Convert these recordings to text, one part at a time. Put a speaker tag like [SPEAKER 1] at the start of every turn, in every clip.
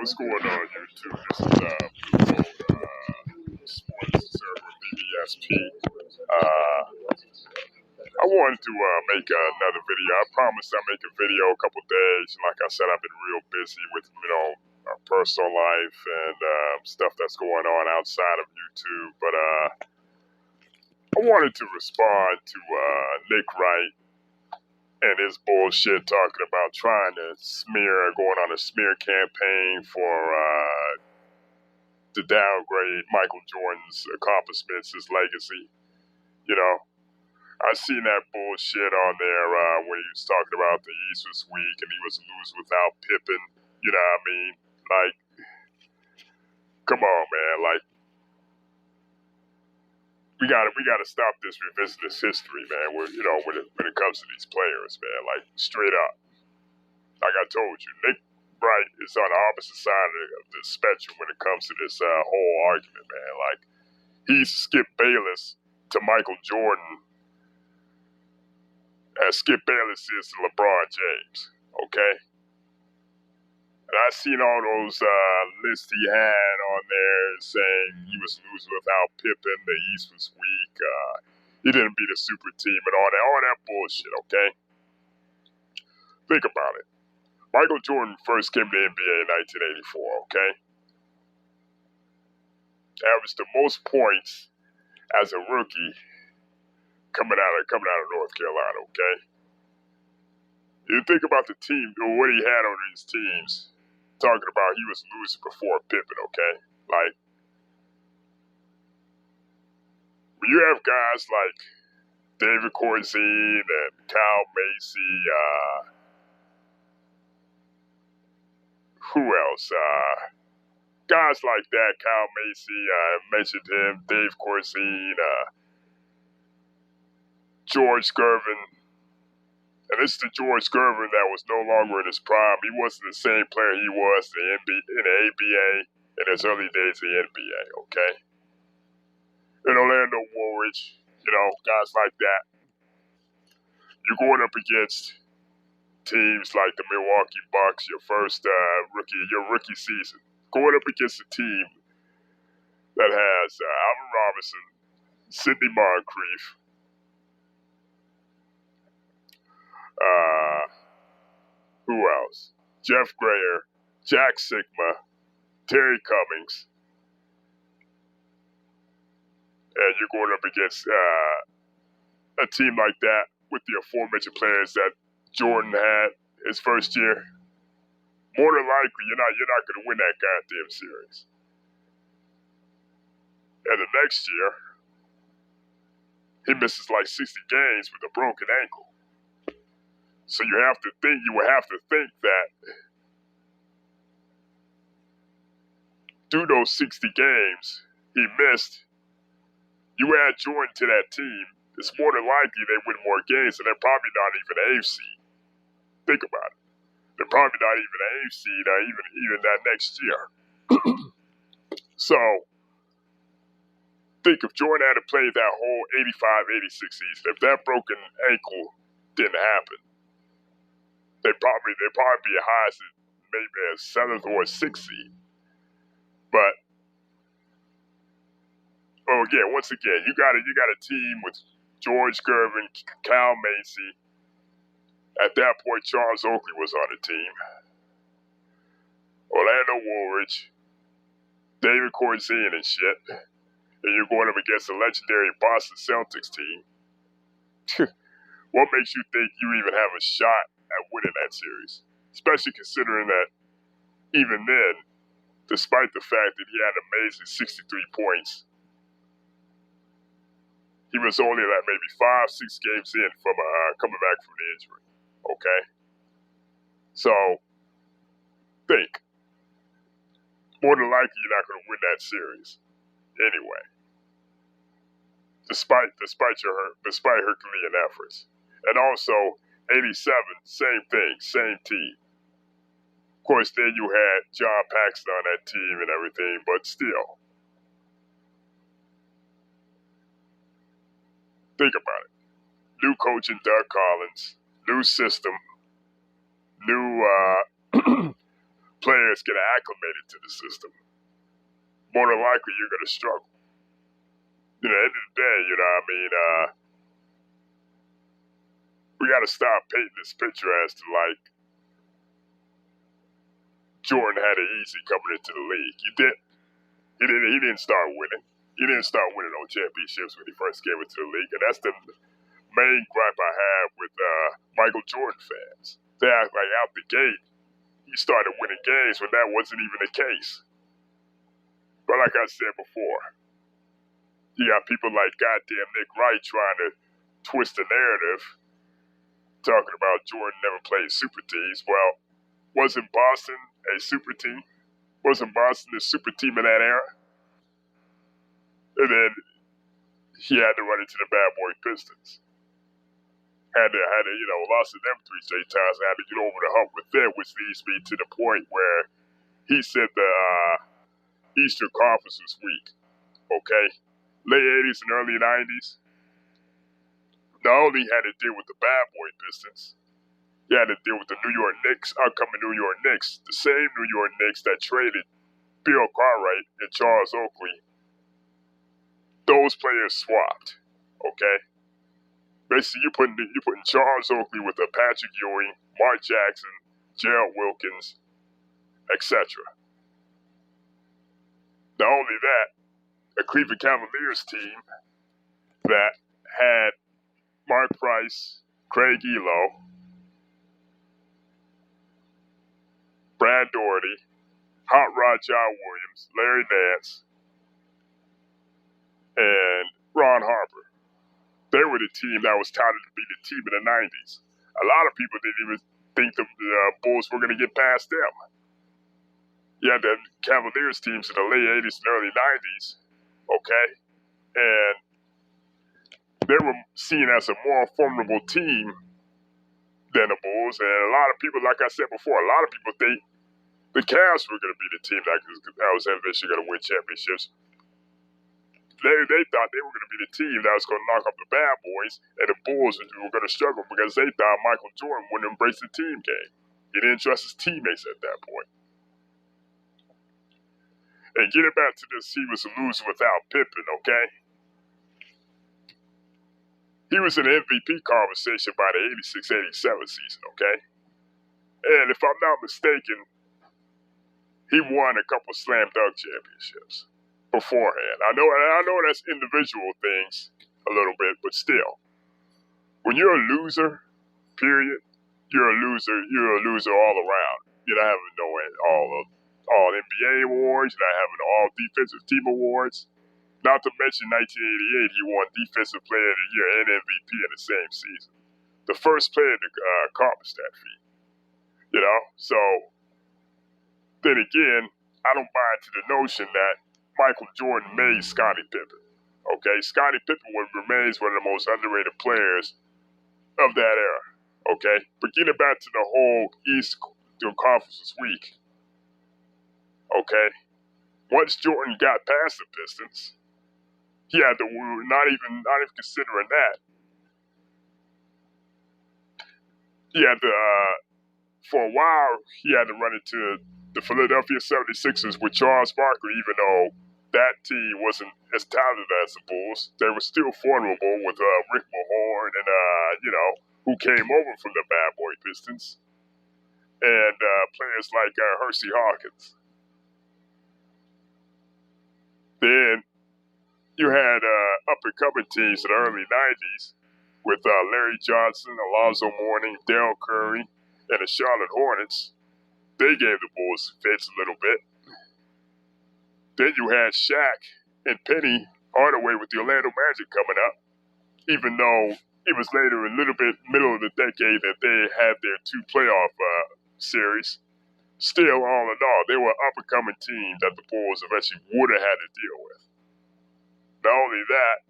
[SPEAKER 1] What's going on, YouTube? This is Sports Server BBSP. I wanted to make another video. I promised I'd make a video a couple days. Like I said, I've been real busy with my personal life and stuff that's going on outside of YouTube. But I wanted to respond to Nick Wright and his bullshit talking about trying to going on a smear campaign for to downgrade Michael Jordan's accomplishments, his legacy. I seen that bullshit on there when he was talking about the East was weak and he was losing without Pippen. You know what I mean? Like, come on, man. Like, we gotta stop this revisionist history, man. When it comes to these players, man. Like, straight up. Like I told you, Nick Wright is on the opposite side of the spectrum when it comes to this whole argument, man. Like, he's skipped Bayless to Michael Jordan as Skip Bayless is to LeBron James, okay? And I seen all those lists he had on there saying he was losing without Pippen, the East was weak, he didn't beat a super team and all that bullshit, okay? Think about it. Michael Jordan first came to the NBA in 1984, okay? Averaged the most points as a rookie coming out of North Carolina, okay? You think about the team, or what he had on these teams, talking about he was losing before Pippen, okay? Like, when you have guys like David Corzine and Kyle Macy, who else? Guys like that, Kyle Macy, I mentioned him, Dave Corzine, George Gervin. And this is the George Gervin that was no longer in his prime. He wasn't the same player he was in the ABA in his early days in the NBA, okay? And Orlando Woolridge, guys like that. You're going up against teams like the Milwaukee Bucks, your first rookie season. Going up against a team that has Alvin Robinson, Sidney Moncrief, who else? Jeff Grayer, Jack Sigma, Terry Cummings. And you're going up against a team like that with the aforementioned players that Jordan had his first year. More than likely, you're not going to win that goddamn series. And the next year, he misses like 60 games with a broken ankle. So you would have to think that through those 60 games he missed, you add Jordan to that team, it's more than likely they win more games, and they're probably not even an AFC. Think about it. They're probably not even an AFC even that next year. So, think if Jordan had to play that whole 85-86 season, if that broken ankle didn't happen, they'd probably be as high as maybe a 7th or a 6th seed. But once again, you got a team with George Gervin, Kyle Macy. At that point, Charles Oakley was on the team. Orlando Woolridge, David Corzine and shit. And you're going up against a legendary Boston Celtics team. What makes you think you even have a shot at winning that series? Especially considering that even then, despite the fact that he had an amazing 63 points, he was only like maybe 5-6 games in from coming back from the injury. Okay? So, think. More than likely, you're not going to win that series. Anyway. Despite Herculean efforts. And also, 87, same thing, same team. Of course, then you had John Paxson on that team and everything, but still. Think about it. New coach in Doug Collins, new system, new players get acclimated to the system, more than likely you're going to struggle. At the end of the day, we got to stop painting this picture as to like Jordan had it easy coming into the league. He didn't start winning. He didn't start winning no championships when he first came into the league, and that's the main gripe I have with Michael Jordan fans. They act like out the gate he started winning games when that wasn't even the case. But like I said before, you got people like goddamn Nick Wright trying to twist the narrative, talking about Jordan never played super teams. Well, wasn't Boston a super team? Wasn't Boston a super team in that era? And then he had to run into the bad boy Pistons. Had to, lost to them 3 straight times and had to get over the hump with them, which leads me to the point where he said the Eastern Conference was weak. Okay? Late 80s and early 90s. Not only had to deal with the bad boy Pistons, he had to deal with the New York Knicks, upcoming New York Knicks, the same New York Knicks that traded Bill Cartwright and Charles Oakley. Those players swapped, okay? Basically, you're putting Charles Oakley with a Patrick Ewing, Mark Jackson, Gerald Wilkins, etc. Not only that, a Cleveland Cavaliers team that had Mark Price, Craig Elo, Brad Daugherty, Hot Rod John Williams, Larry Nance, and Ron Harper. They were the team that was touted to be the team in the 90s. A lot of people didn't even think the Bulls were going to get past them. You had the Cavaliers teams in the late 80s and early 90s, okay? And they were seen as a more formidable team than the Bulls. And a lot of people, like I said before, a lot of people think the Cavs were going to be the team that was eventually going to win championships. They thought they were going to be the team that was going to knock off the bad boys, and the Bulls were going to struggle because they thought Michael Jordan wouldn't embrace the team game. He didn't trust his teammates at that point. And getting back to this, he was a loser without Pippen, okay? He was in the MVP conversation by the 86-87 season, okay? And if I'm not mistaken, he won a couple slam dunk championships beforehand. I know that's individual things a little bit, but still. When you're a loser, period, you're a loser. You're a loser all around. You're not having all NBA awards. You're not having all defensive team awards. Not to mention 1988, he won Defensive Player of the Year and MVP in the same season. The first player to accomplish that feat. So then again, I don't buy into the notion that Michael Jordan made Scottie Pippen. Okay, Scottie Pippen remains one of the most underrated players of that era. Okay, but getting back to the whole East Conference was weak. Okay, once Jordan got past the Pistons, he had to not even considering that. He had to for a while he had to run into the Philadelphia 76ers with Charles Barkley, even though that team wasn't as talented as the Bulls. They were still formidable with Rick Mahorn and who came over from the bad boy Pistons, and players like Hersey Hawkins. Then you had up-and-coming teams in the early 90s with Larry Johnson, Alonzo Mourning, Darryl Curry, and the Charlotte Hornets. They gave the Bulls fits a little bit. Then you had Shaq and Penny Hardaway with the Orlando Magic coming up, even though it was later, a little bit middle of the decade, that they had their 2 playoff series. Still, all in all, they were an up-and-coming team that the Bulls eventually would have had to deal with. Not only that,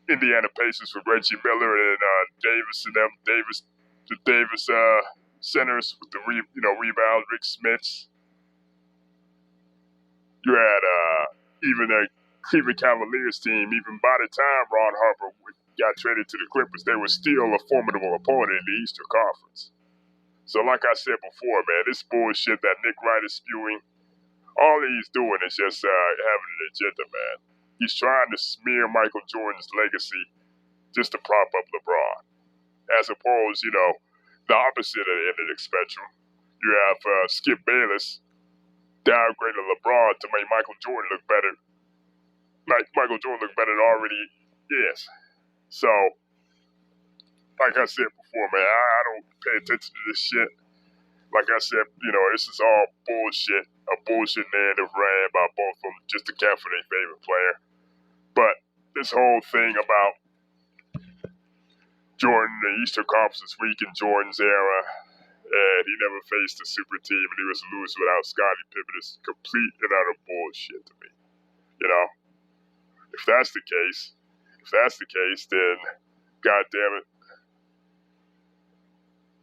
[SPEAKER 1] Indiana Pacers with Reggie Miller and Davis and them, the Davis centers with the rebound, Rick Smiths. You had even a Cleveland Cavaliers team. Even by the time Ron Harper got traded to the Clippers, they were still a formidable opponent in the Eastern Conference. So like I said before, man, this bullshit that Nick Wright is spewing, all he's doing is just having an agenda, man. He's trying to smear Michael Jordan's legacy just to prop up LeBron. As opposed, the opposite of the end of the spectrum. You have Skip Bayless downgraded LeBron to make Michael Jordan look better. Like Michael Jordan look better than already is. So, like I said before, man, I don't pay attention to this shit. Like I said, this is all bullshit. A bullshit narrative ran by both of them just to care for their favorite player. But this whole thing about Jordan, the Eastern Conference is weak in Jordan's era, and he never faced a super team, and he was a loser without Scottie Pippen is complete and utter bullshit to me. If that's the case, then, God damn it,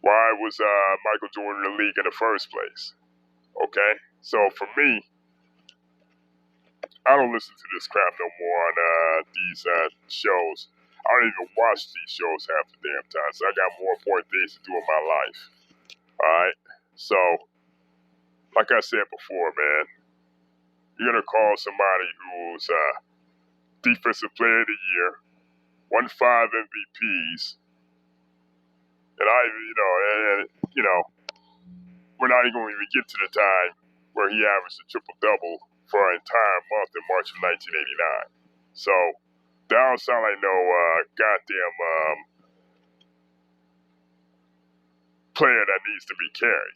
[SPEAKER 1] why was Michael Jordan in the league in the first place? Okay, so for me, I don't listen to this crap no more on these shows. I don't even watch these shows half the damn time, so I got more important things to do in my life. Alright? So, like I said before, man, you're going to call somebody who's Defensive Player of the Year, won 5 MVPs, and we're not even going to even get to the time where he averaged a triple-double for an entire month in March of 1989. So, that don't sound like no goddamn player that needs to be carried.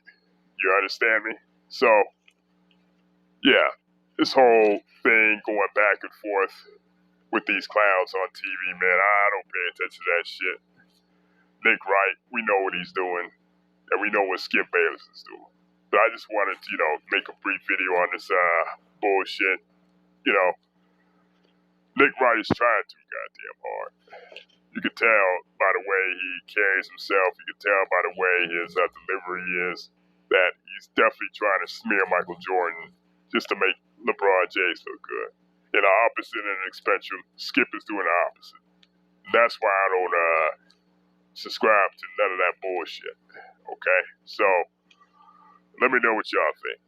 [SPEAKER 1] You understand me? So, yeah, this whole thing going back and forth with these clowns on TV, man, I don't pay attention to that shit. Nick Wright, we know what he's doing, and we know what Skip Bayless is doing. But I just wanted to, make a brief video on this bullshit. Nick Wright is trying too goddamn hard. You can tell by the way he carries himself. You can tell by the way his delivery is that he's definitely trying to smear Michael Jordan just to make LeBron James look good. In the opposite end of the spectrum, Skip is doing the opposite. That's why I don't subscribe to none of that bullshit. Okay? So, let me know what y'all think.